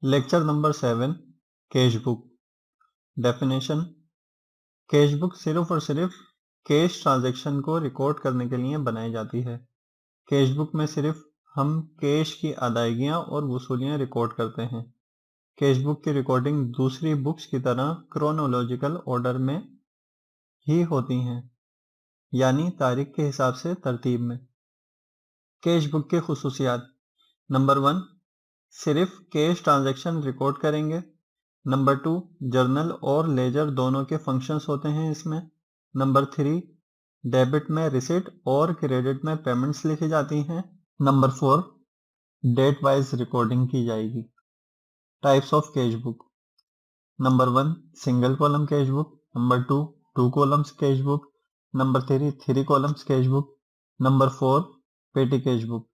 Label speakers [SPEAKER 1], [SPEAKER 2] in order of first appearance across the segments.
[SPEAKER 1] Lecture number 7 cash book. Definition. Cash book सिर्फ और सिर्फ कैश ट्रांजैक्शन को रिकॉर्ड करने के लिए बनाई जाती है। कैश बुक में सिर्फ हम कैश की अदायगियां और वसूलियां रिकॉर्ड करते हैं। कैश बुक की रिकॉर्डिंग दूसरी बुक्स की तरह क्रोनोलॉजिकल ऑर्डर में ही होती हैं, यानी तारीख के हिसाब से तरतीब में। कैश बुक के खुसूसियात। नंबर 1, सिर्फ कैश ट्रांजैक्शन रिकॉर्ड करेंगे। नंबर 2, जर्नल और लेजर दोनों के फंक्शंस होते हैं इसमें। नंबर 3, डेबिट में रिसिट और क्रेडिट में पेमेंट्स लिखी जाती हैं। नंबर 4, डेट वाइज रिकॉर्डिंग की जाएगी। Types of cash book. Number 1, single column cash book. Number 2, 2 columns cash book. Number 3, 3 columns cash book. Number 4, पेटी कैश बुक।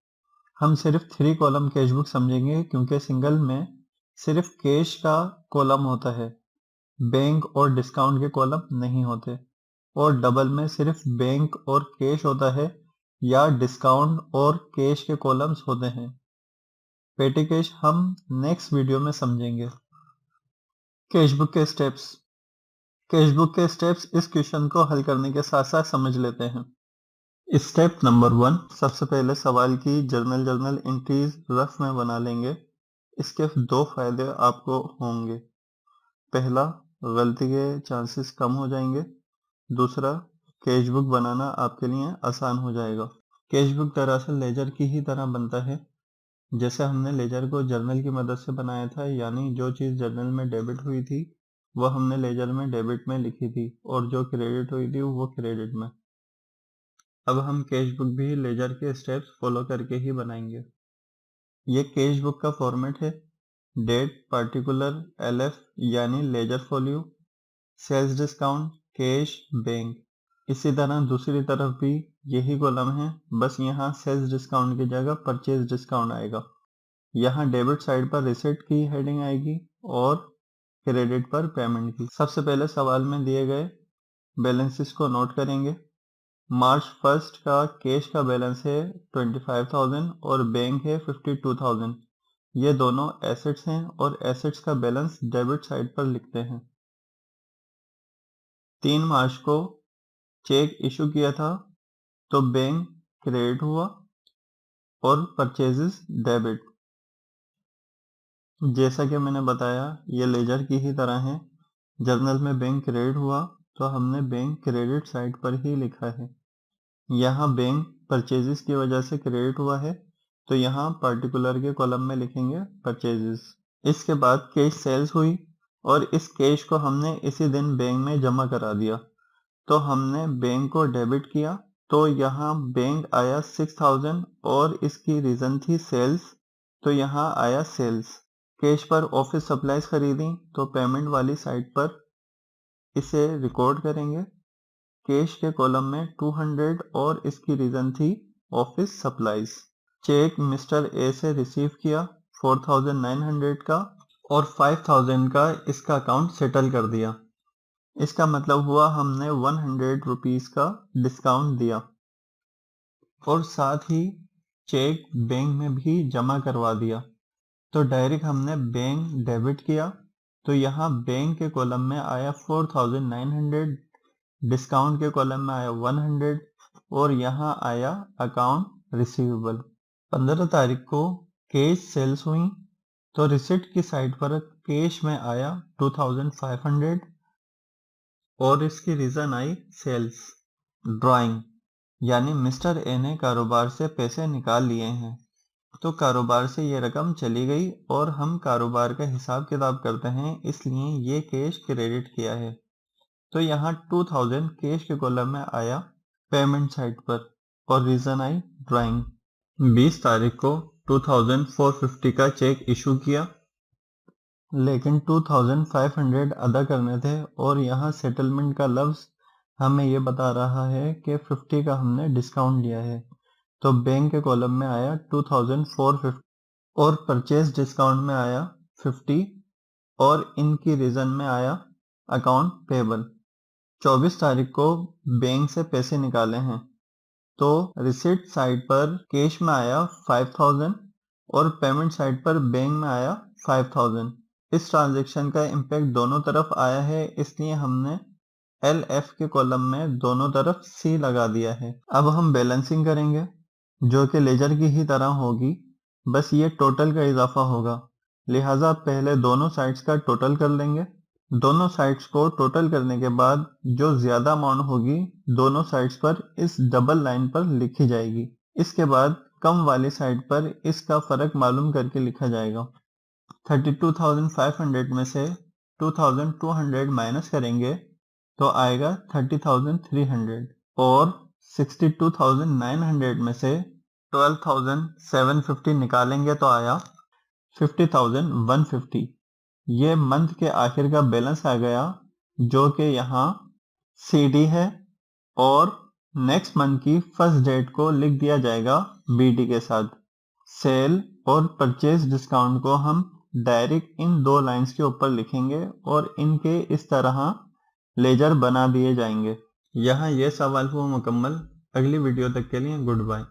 [SPEAKER 1] हम सिर्फ 3 कॉलम कैश बुक समझेंगे क्योंकि सिंगल में सिर्फ कैश का कॉलम होता है, बैंक और डिस्काउंट के कॉलम नहीं होते। और डबल में सिर्फ बैंक और कैश होता है या डिस्काउंट और कैश के कॉलम्स होते हैं। पेटी कैश हम नेक्स्ट वीडियो में समझेंगे। कैश बुक के स्टेप्स। कैश बुक के स्टेप्स इस क्वेश्चन को हल करने के साथ साथ समझ लेते हैं। स्टेप नंबर 1, सबसे पहले सवाल की जर्नल एंट्रीज रफ में बना लेंगे। इसके 2 फायदे आपको होंगे। पहला, गलती के चांसेस कम हो जाएंगे। दूसरा, कैश बुक बनाना आपके लिए आसान हो जाएगा। कैश बुक दरअसल लेजर की ही तरह बनता है, जैसे हमने लेजर को जर्नल की मदद से बनाया था, यानी जो चीज़ जर्नल में डेबिट हुई थी वह हमने लेजर में डेबिट में लिखी थी और जो क्रेडिट हुई थी वो क्रेडिट में। अब हम कैश बुक भी लेजर के स्टेप्स फॉलो करके ही बनाएंगे। ये कैश बुक का फॉर्मेट है। डेट, पार्टिकुलर, LF यानी ledger folio, sales discount, cash, bank. इसी तरह दूसरी तरफ भी यही कॉलम है, बस यहाँ सेल्स डिस्काउंट की जगह परचेज डिस्काउंट आएगा। यहाँ डेबिट साइड पर रिसिट की हेडिंग आएगी और क्रेडिट पर पेमेंट की। सबसे पहले सवाल में दिए गए बैलेंसेस को नोट करेंगे। मार्च 1 का कैश का बैलेंस है 25,000 और बैंक है 52,000। ये दोनों एसेट्स हैं और एसेट्स का बैलेंस डेबिट साइड पर लिखते हैं। 3 मार्च को चेक इशू किया था तो बैंक क्रेडिट हुआ और परचेजेस डेबिट। जैसा कि मैंने बताया ये लेजर की ही तरह है। जर्नल में बैंक क्रेडिट हुआ तो हमने बैंक क्रेडिट साइड पर ही लिखा है। यहाँ बैंक परचेजेस की वजह से क्रेडिट हुआ है तो यहाँ पार्टिकुलर के कॉलम में लिखेंगे परचेजेस। इसके बाद कैश सेल्स हुई और इस कैश को हमने इसी दिन बैंक में जमा करा दिया, तो हमने बैंक को डेबिट किया तो यहाँ बैंक आया 6,000 और इसकी रीजन थी सेल्स, तो यहाँ आया सेल्स। कैश पर ऑफिस सप्लाईज खरीदी तो पेमेंट वाली साइड पर इसे रिकॉर्ड करेंगे। कैश के कॉलम में 200 और इसकी रीजन थी office supplies. Check mister A से रिसीव किया 4,900 का और 5,000 का इसका अकाउंट सेटल कर दिया। इसका मतलब हुआ हमने 100 रुपीज का डिस्काउंट दिया और साथ ही चेक बैंक में भी जमा करवा दिया। तो डायरेक्ट हमने बैंक डेबिट किया तो यहाँ बैंक के कॉलम में आया 4,900, डिस्काउंट के कॉलम में आया 100 और यहाँ आया अकाउंट रिसीवेबल। 15 तारीख को कैश सेल्स हुई तो रिसिट की साइड पर कैश में आया 2,500 और इसकी रीजन आई सेल्स। ड्राइंग, यानी मिस्टर ए ने कारोबार से पैसे निकाल लिए हैं तो कारोबार से ये रकम चली गई और हम कारोबार का हिसाब किताब करते हैं, इसलिए ये कैश क्रेडिट किया है। तो यहाँ 2,000 कैश के कॉलम में आया पेमेंट साइड पर और रीजन आई ड्राइंग। 20 तारीख को 2,450 का चेक इशू किया लेकिन 2,500 अदा करने थे और यहाँ सेटलमेंट का लफ्ज हमें ये बता रहा है कि 50 का हमने डिस्काउंट लिया है, तो बैंक के कॉलम में आया 2,450 और परचेज डिस्काउंट में आया 50 और इनकी रीजन में आया अकाउंट पेबल। 24 तारीख को बैंक से पैसे निकाले हैं तो रिसिट साइड पर कैश में आया 5,000 और पेमेंट साइड पर बैंक में आया 5000। इस ट्रांजैक्शन का इम्पैक्ट दोनों तरफ आया है, इसलिए हमने LF के कॉलम में दोनों तरफ C लगा दिया है। अब हम बैलेंसिंग करेंगे जो कि लेजर की ही तरह होगी, बस ये टोटल का इजाफा होगा। लिहाजा पहले दोनों साइड्स का टोटल कर लेंगे। दोनों साइड्स को टोटल करने के बाद जो ज्यादा अमाउंट होगी दोनों साइड्स पर इस डबल लाइन पर लिखी जाएगी। इसके बाद कम वाली साइड पर इसका फर्क मालूम करके लिखा जाएगा। 32,500 में से 2,200 माइनस करेंगे तो आएगा 30,300 और 62,900 में से 12,750 निकालेंगे तो आया 50,150। ये मंथ के आखिर का बैलेंस आ गया जो कि यहाँ CD है और नेक्स्ट मंथ की फर्स्ट डेट को लिख दिया जाएगा BD के साथ। सेल और परचेज डिस्काउंट को हम डायरेक्ट इन दो लाइंस के ऊपर लिखेंगे और इनके इस तरह लेजर बना दिए जाएंगे। यहाँ ये सवाल हुआ मुकम्मल। अगली वीडियो तक के लिए गुड बाय।